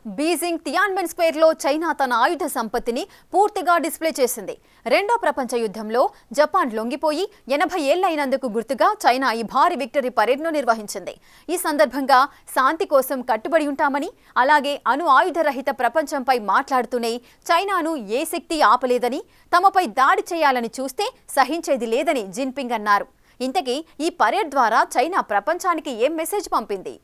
Beijing తియాన్మెన్ స్క్వేర్లో China తన ఆయుధ సంపత్తిని పూర్తిగా డిస్ప్లే చేసింది. రెండో ప్రపంచ యుద్ధంలో జపాన్ లొంగిపోయి 80 ఏళ్లైనందుకు గుర్తుగా చైనా ఈ భారీ విక్టరీ పరేడ్ను నిర్వహించింది. ఈ సందర్భంగా శాంతి కోసం కట్టుబడి ఉంటామని, అలాగే అణు ఆయుధ రహిత ప్రపంచంపై మాట్లాడుతూనే చైనాను ఏ శక్తి ఆపలేదని, తమపై దాడి చేయాలని చూస్తే సహించేది లేదని జిన్పింగ్ అన్నారు. ఇంతకీ ఈ పరేడ్ ద్వారా చైనా ప్రపంచానికి ఏం మెసేజ్ పంపింది?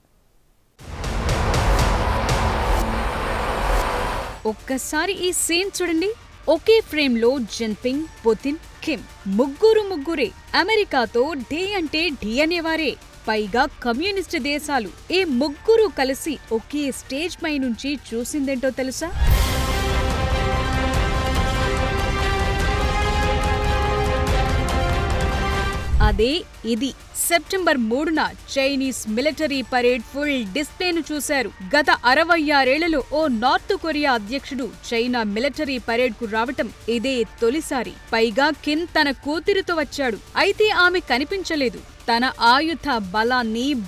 ఒక్కసారి ఈ సీన్ చూడండి. ఒకే ఫ్రేమ్ లో జిన్పింగ్, పుతిన్, కిమ్ ముగ్గురే అమెరికాతో ఢీ అంటే ఢీ అనేవారే. పైగా కమ్యూనిస్ట్ దేశాలు. ఈ ముగ్గురు కలిసి ఒకే స్టేజ్ పై నుంచి చూసిందేంటో తెలుసా? అదే ఇది. సెప్టెంబర్ 3న చైనీస్ మిలిటరీ పరేడ్ ఫుల్ డిస్ప్లేను చూశారు. గత 66 ఏళ్లలో ఓ నార్త్ కొరియా అధ్యక్షుడు చైనా మిలిటరీ పరేడ్ కు రావటం ఇదే తొలిసారి. పైగా కిమ్ తన కూతురితో వచ్చాడు. అయితే ఆమె కనిపించలేదు. తన ఆయుధ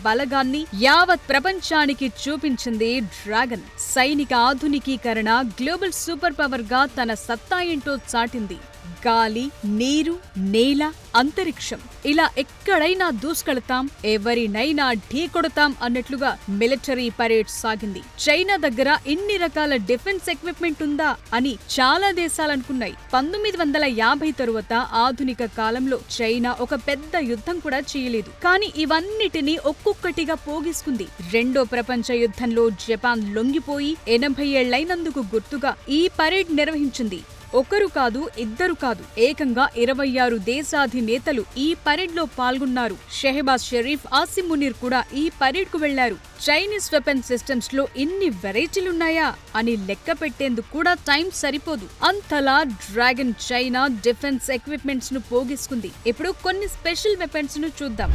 బలగాన్ని యావత్ ప్రపంచానికి చూపించింది డ్రాగన్. సైనిక ఆధునికీకరణ, గ్లోబల్ సూపర్ పవర్ గా తన సత్తా ఏంటో చాటింది. గాలి, నీరు, నేల, అంతరిక్షం ఇలా ఎక్కడైనా దూసుకెళతాం, ఎవరినైనా ఢీకొడతాం అన్నట్లుగా మిలిటరీ పరేడ్ సాగింది. చైనా దగ్గర ఇన్ని రకాల డిఫెన్స్ ఎక్విప్మెంట్ ఉందా అని చాలా దేశాలనుకున్నాయి. 1950 తరువాత ఆధునిక కాలంలో చైనా ఒక పెద్ద యుద్ధం కూడా చేయలేదు. కానీ ఇవన్నిటినీ ఒక్కొక్కటిగా పోగేసుకుంది. రెండో ప్రపంచ యుద్ధంలో జపాన్ లొంగిపోయి 80 ఏళ్లైనందుకు గుర్తుగా ఈ పరేడ్ నిర్వహించింది. ఒకరు కాదు, ఇద్దరు కాదు, ఏకంగా 26 దేశాధినేతలు ఈ పరేడ్ లో పాల్గొన్నారు. షెహబాజ్ షరీఫ్, ఆసిమ్ మునీర్ కూడా ఈ పరేడ్ కు వెళ్లారు. చైనీస్ వెపన్ సిస్టమ్స్ లో ఇన్ని వెరైటీలున్నాయా అని లెక్క పెట్టేందుకు కూడా టైం సరిపోదు. అంతలా డ్రాగన్ చైనా డిఫెన్స్ ఎక్విప్మెంట్స్ ను పోగేసుకుంది. ఇప్పుడు కొన్ని స్పెషల్ వెపన్స్ ను చూద్దాం.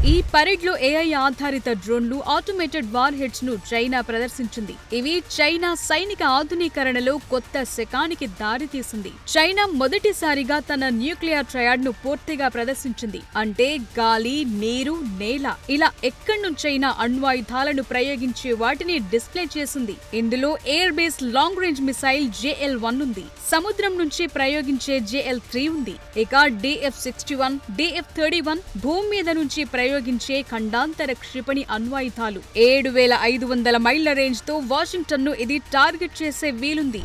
ఈ పరేడ్ లో ఏఐ ఆధారిత డ్రోన్లు, ఆటోమేటెడ్ వార్ హెడ్స్ ను చైనా ప్రదర్శించింది. ఇవి చైనా సైనిక ఆధునీకరణలో కొత్త శకానికి దారితీసింది. చైనా మొదటిసారిగా తన న్యూక్లియర్ ట్రయాడ్ ను పూర్తిగా ప్రదర్శించింది. అంటే గాలి, నీరు, నేల ఇలా ఎక్కడి నుంచైనా అణ్వాయుధాలను ప్రయోగించే వాటిని డిస్ప్లే చేసింది. ఇందులో air base long range missile JL-1 ఉంది. సముద్రం నుంచి ప్రయోగించే JL-3 ఉంది. ఇక DF-61, DF-31 భూమి మీద నుంచి ప్రయోగించే ఖండాంతర క్షిపణి అణ్వాయుధాలు. 7500 మైళ్ల రేంజ్ తో వాషింగ్టన్ ను ఇది టార్గెట్ చేసే వీలుంది.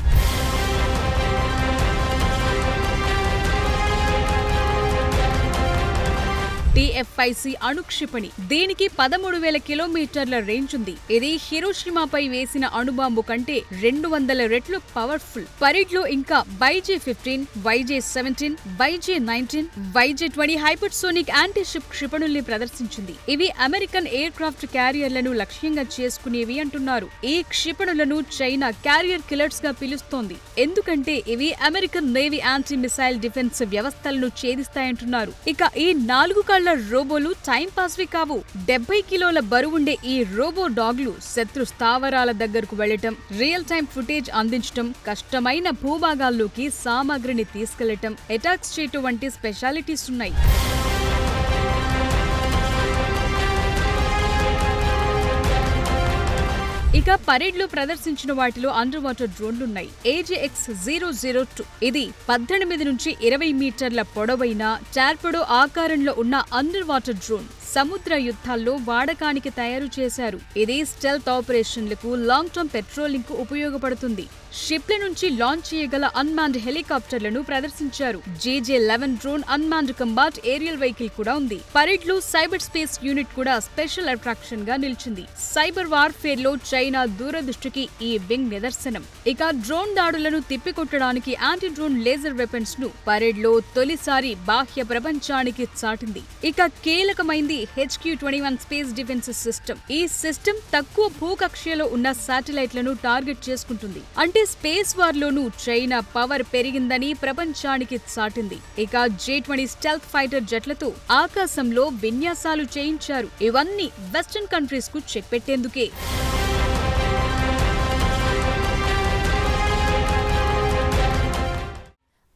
TF-5C అణుక్షిపణి. దీనికి 13,000 కిలోమీటర్ల రేంజ్ ఉంది. ఇది హిరోషిమాపై వేసిన అణుబాంబు కంటే 200 రెట్లు పవర్ఫుల్. పరేడ్ లో ఇంకా YJ-15, YJ-17, YJ-19, YJ-20 hypersonic anti-ship క్షిపణుల్ని ప్రదర్శించింది. ఇవి అమెరికన్ ఎయిర్ క్రాఫ్ట్ క్యారియర్లను లక్ష్యంగా చేసుకునేవి అంటున్నారు. ఈ క్షిపణులను చైనా క్యారియర్ కిల్లర్స్ గా పిలుస్తోంది. ఎందుకంటే ఇవి American navy anti missile defence వ్యవస్థలను ఛేదిస్తాయంటున్నారు. ఇక ఈ 4 కాళ్ల రోబోలు టైం పాస్వి కావు. 70 కిలోల బరువుండే ఈ రోబో డాగ్లు శత్రు స్థావరాల దగ్గరకు వెళ్లటం, రియల్ టైం ఫుటేజ్ అందించటం, కష్టమైన భూభాగాల్లోకి సామాగ్రిని తీసుకెళ్లటం, అటాక్స్ చేయటం వంటి స్పెషాలిటీస్ ఉన్నాయి. ఇక పరేడ్ లో ప్రదర్శించిన వాటిలో అండర్ వాటర్ డ్రోన్లున్నాయి. AJX-002 ఇది 18 నుంచి 20 మీటర్ల పొడవైన టార్పెడో ఆకారంలో ఉన్న అండర్ వాటర్ డ్రోన్. సముద్ర యుద్ధాల్లో వాడకానికి తయారు చేశారు. ఇది స్టెల్త్ ఆపరేషన్లకు, లాంగ్ టర్మ్ పెట్రోలింగ్ కు ఉపయోగపడుతుంది. షిప్ల నుంచి లాంచ్ చేయగల అన్మాన్డ్ హెలికాప్టర్లను ప్రదర్శించారు. JJ-11 drone unmanned combat aerial vehicle కూడా ఉంది. పరేడ్ లో సైబర్ స్పేస్ యూనిట్ కూడా స్పెషల్ అట్రాక్షన్ గా నిలిచింది. సైబర్ వార్ఫేర్ లో చైనా దూరదృష్టికి ఈ వింగ్ నిదర్శనం. ఇక డ్రోన్ దాడులను తిప్పికొట్టడానికి యాంటీ డ్రోన్ లేజర్ వెపన్స్ ను పరేడ్ లో తొలిసారి బాహ్య ప్రపంచానికి చాటింది. ఇక కీలకమైంది HQ-21 స్పేస్ డిఫెన్స్ సిస్టమ్. ఈ సిస్టమ్ తక్కువ భూకక్షలో ఉన్న శాటిలైట్లను టార్గెట్ చేసుకుంటుంది. అంటే స్పేస్ వార్ లోనూ చైనా పవర్ పెరిగిందని ప్రపంచానికి చాటింది. ఇక J-20 స్టెల్త్ ఫైటర్ జెట్లతో ఆకాశంలో విన్యాసాలు చేయించారు. ఇవన్నీ వెస్టర్న్ కంట్రీస్ కు చెక్ పెట్టేందుకే.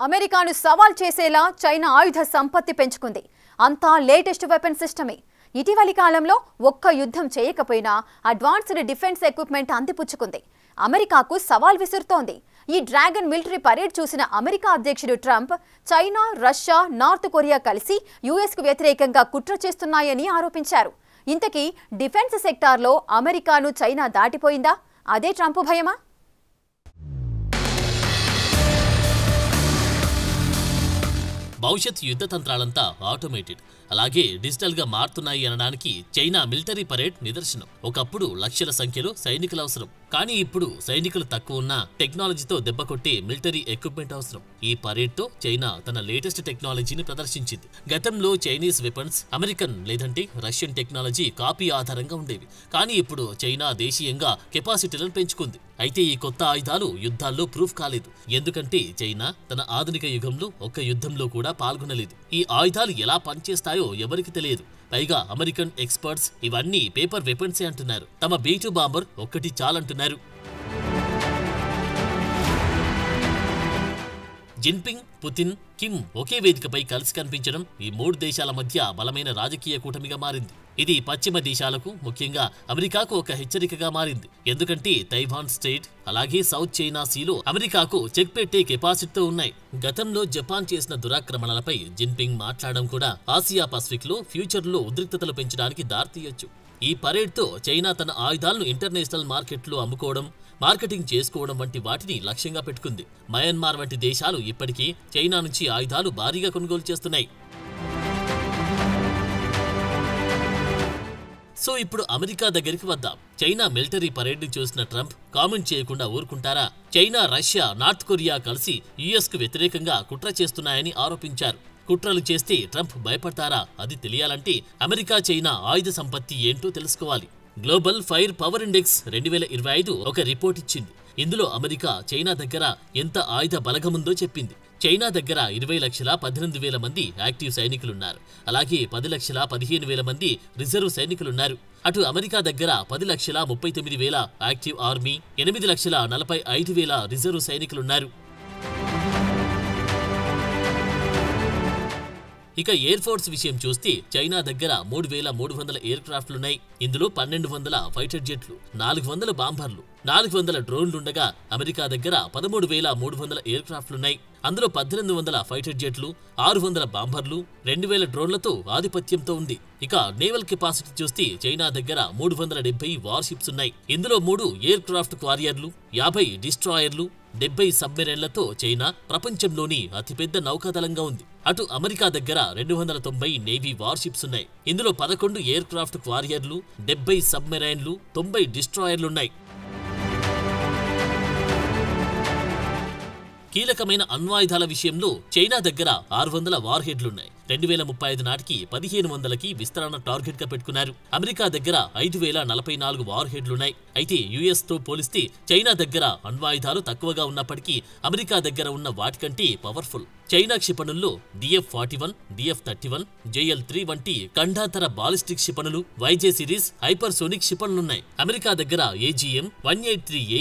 అమెరికాను సవాల్ చేసేలా చైనా ఆయుధ సంపత్తి పెంచుకుంది. అంతా లేటెస్ట్ వెపన్ సిస్టమే. ఇటీవలి కాలంలో ఒక్క యుద్ధం చేయకపోయినా అడ్వాన్స్డ్ డిఫెన్స్ ఎక్విప్మెంట్ అందిపుచ్చుకుంది. అమెరికాకు సవాల్ విసురుతోంది. ఈ డ్రాగన్ మిలిటరీ పరేడ్ చూసిన అమెరికా అధ్యక్షుడు Trump China, Russia, north Korea కలిసి యుఎస్కు వ్యతిరేకంగా కుట్ర చేస్తున్నాయని ఆరోపించారు. ఇంతకీ డిఫెన్స్ సెక్టార్లో అమెరికాను చైనా దాటిపోయిందా? అదే ట్రంప్ భయమా? భవిష్యత్ యుద్ధ తంత్రాలంతా ఆటోమేటెడ్, అలాగే డిజిటల్గా మారుతున్నాయి అనడానికి చైనా మిలిటరీ పరేడ్ నిదర్శనం. ఒకప్పుడు లక్షల సంఖ్యలో సైనికులు అవసరం, కానీ ఇప్పుడు సైనికులు తక్కువ ఉన్న టెక్నాలజీతో దెబ్బకొట్టే మిలిటరీ ఎక్విప్మెంట్ అవసరం. ఈ పరేడ్తో చైనా తన లేటెస్ట్ టెక్నాలజీని ప్రదర్శించింది. గతంలో చైనీస్ వెపన్స్ అమెరికన్ లేదంటే రష్యన్ టెక్నాలజీ కాపీ ఆధారంగా ఉండేవి, కానీ ఇప్పుడు చైనా దేశీయంగా కెపాసిటీలను పెంచుకుంది. అయితే ఈ కొత్త ఆయుధాలు యుద్ధాల్లో ప్రూఫ్ కాలేదు, ఎందుకంటే చైనా తన ఆధునిక యుగంలో ఒక్క యుద్ధంలో కూడా పాల్గొనలేదు. ఈ ఆయుధాలు ఎలా పనిచేస్తాయో ఎవరికి తెలియదు. పైగా అమెరికన్ ఎక్స్పర్ట్స్ ఇవన్నీ పేపర్ వెపన్సే అంటున్నారు. తమ B2 బాంబర్ ఒక్కటి చాలంటున్నారు. జిన్పింగ్, పుతిన్, కిమ్ ఒకే వేదికపై కలిసి కనిపించడం ఈ మూడు దేశాల మధ్య బలమైన రాజకీయ కూటమిగా మారింది. ఇది పశ్చిమ దేశాలకు, ముఖ్యంగా అమెరికాకు ఒక హెచ్చరికగా మారింది. ఎందుకంటే తైవాన్ స్టేట్ అలాగే సౌత్ చైనా సీలో అమెరికాకు చెక్ పెట్టే కెపాసిటీతో ఉన్నాయి. గతంలో జపాన్ చేసిన దురాక్రమణలపై జిన్పింగ్ మాట్లాడడం కూడా ఆసియా పసిఫిక్ లో ఫ్యూచర్ లో ఉద్రిక్తతలు పెంచడానికి దారితీయొచ్చు. ఈ పరేడ్తో చైనా తన ఆయుధాలను ఇంటర్నేషనల్ మార్కెట్లో అమ్ముకోవడం, మార్కెటింగ్ చేసుకోవడం వంటి వాటిని లక్ష్యంగా పెట్టుకుంది. మయన్మార్ వంటి దేశాలు ఇప్పటికీ చైనా నుంచి ఆయుధాలు భారీగా కొనుగోలు చేస్తున్నాయి. సో ఇప్పుడు అమెరికా దగ్గరికి వద్దాం. చైనా మిలిటరీ పరేడ్ ని చూసిన ట్రంప్ కామెంట్ చేయకుండా ఊరుకుంటారా? చైనా, రష్యా, నార్త్ కొరియా కలిసి యుఎస్ కు వ్యతిరేకంగా కుట్ర చేస్తున్నాయని ఆరోపించారు. కుట్రలు చేస్తే ట్రంప్ భయపడతారా? అది తెలియాలంటే అమెరికా చైనా ఆయుధ సంపత్తి ఏంటో తెలుసుకోవాలి. గ్లోబల్ ఫైర్ పవర్ ఇండెక్స్ 2025 ఒక రిపోర్ట్ ఇచ్చింది. ఇందులో అమెరికా చైనా దగ్గర ఎంత ఆయుధ బలగముందో చెప్పింది. చైనా దగ్గర 20,18,000 మంది యాక్టివ్ సైనికులున్నారు. అలాగే 10,15,000 మంది రిజర్వ్ సైనికులున్నారు. అటు అమెరికా దగ్గర 10,39,000 యాక్టివ్ ఆర్మీ, 8,45,000 రిజర్వ్ సైనికులున్నారు. ఇక ఎయిర్ ఫోర్స్ విషయం చూస్తే చైనా దగ్గర 3,300 ఎయిర్ క్రాఫ్ట్లున్నాయి. ఇందులో 1,200 ఫైటర్ జెట్లు, 400 బాంబర్లు, 400 డ్రోన్లుండగా అమెరికా దగ్గర 13,300 ఎయిర్ క్రాఫ్ట్లున్నాయి. అందులో 1,800 ఫైటర్ జెట్లు, 600 బాంబర్లు, 2,000 డ్రోన్లతో ఆధిపత్యంతో ఉంది. ఇక నేవల్ కెపాసిటీ చూస్తే చైనా దగ్గర 370 వార్షిప్స్ ఉన్నాయి. ఇందులో 3 ఎయిర్ క్రాఫ్ట్ క్వారియర్లు, 50 డిస్ట్రాయర్లు, 70 సబ్మెరైన్లతో చైనా ప్రపంచంలోని అతిపెద్ద నౌకాదళంగా ఉంది. అటు అమెరికా దగ్గర 290 నేవీ వార్షిప్స్ ఉన్నాయి. ఇందులో 11 ఎయిర్ క్రాఫ్ట్ క్వారియర్లు, 70 సబ్మెరైన్లు, 90 డిస్ట్రాయర్లున్నాయి. కీలకమైన అణ్వాయుధాల విషయంలో చైనా దగ్గర 600 వార్ హెడ్లున్నాయి. 2035 నాటికి 1,500కి విస్తరణ టార్గెట్ గా పెట్టుకున్నారు. అమెరికా దగ్గర 5,044 వార్ హెడ్లున్నాయి. అయితే యుఎస్ తో పోలిస్తే చైనా దగ్గర అణ్వాయుధాలు తక్కువగా ఉన్నప్పటికీ అమెరికా దగ్గర ఉన్న వాటికంటే powerful. China క్షిపణుల్లో DF-41, DF-31, JL-3 వంటి ఖండాంతర బాలిస్టిక్ క్షిపణులు, YJ సిరీస్ హైపర్సోనిక్ క్షిపణులున్నాయి. అమెరికా దగ్గర AGM-183A,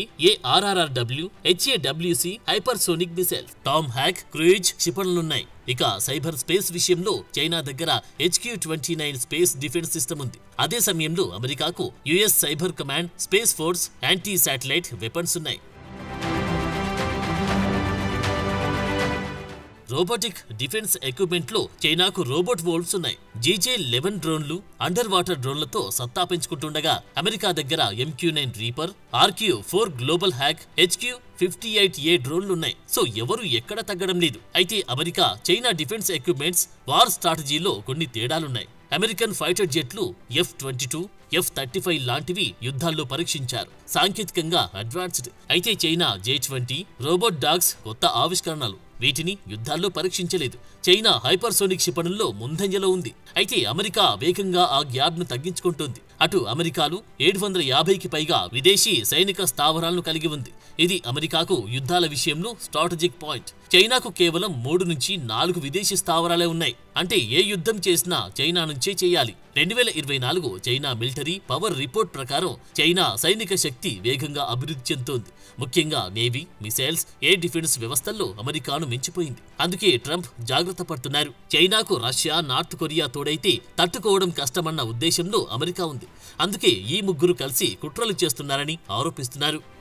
ARRW, HAWC hypersonic missiles, Tomahawk cruise క్షిపణులున్నాయి. ఇక సైబర్ స్పేస్ విషయంలో చైనా దగ్గర HQ-29 స్పేస్ డిఫెన్స్ సిస్టమ్ ఉంది. అదే సమయంలో అమెరికాకు US cyber command, space force, anti satellite weapons ఉన్నాయి. రోబోటిక్ డిఫెన్స్ ఎక్విప్మెంట్ లో చైనాకు రోబోట్ వోల్వ్స్ ఉన్నాయి. GJ-11 డ్రోన్లు అండర్ వాటర్ డ్రోన్లతో సత్తా పెంచుకుంటుండగా అమెరికా దగ్గర MQ-9 reaper, RQ-4 Global Hawk, HQ-58A డ్రోన్లున్నాయి. సో ఎవరు ఎక్కడ తగ్గడం లేదు. అయితే America China defence equipments war స్ట్రాటజీలో కొన్ని తేడాలున్నాయి. అమెరికన్ ఫైటర్ జెట్లు F-22, F-35 లాంటివి యుద్ధాల్లో పరీక్షించారు, సాంకేతికంగా అడ్వాన్స్డ్. అయితే చైనా J-20 రోబోట్ డాగ్స్ కొత్త ఆవిష్కరణలు, వీటిని యుద్ధాల్లో పరీక్షించలేదు. చైనా హైపర్సోనిక్ క్షిపణుల్లో ముందంజలో ఉంది. అయితే అమెరికా వేగంగా ఆ గ్యాప్ ను తగ్గించుకుంటోంది. అటు అమెరికాలో 750కి పైగా విదేశీ సైనిక స్థావరాలను కలిగి ఉంది. ఇది అమెరికాకు యుద్ధాల విషయంలో స్ట్రాటజిక్ పాయింట్. చైనాకు కేవలం 3 నుంచి 4 విదేశీ స్థావరాలే ఉన్నాయి. అంటే ఏ యుద్ధం చేసినా చైనా నుంచే చేయాలి. 2024 చైనా మిలిటరీ పవర్ రిపోర్ట్ ప్రకారం చైనా సైనిక శక్తి వేగంగా అభివృద్ధి చెందుతోంది. ముఖ్యంగా నేవీ, మిసైల్స్, ఎయిర్ డిఫెన్స్ వ్యవస్థల్లో అమెరికాను మించిపోయింది. అందుకే ట్రంప్ జాగ్రత్త పడుతున్నారు. చైనాకు రష్యా, నార్త్ కొరియా తోడైతే తట్టుకోవడం కష్టమన్న ఉద్దేశంలో అమెరికా ఉంది. అందుకే ఈ ముగ్గురు కలిసి కుట్రలు చేస్తున్నారని ఆరోపిస్తున్నారు.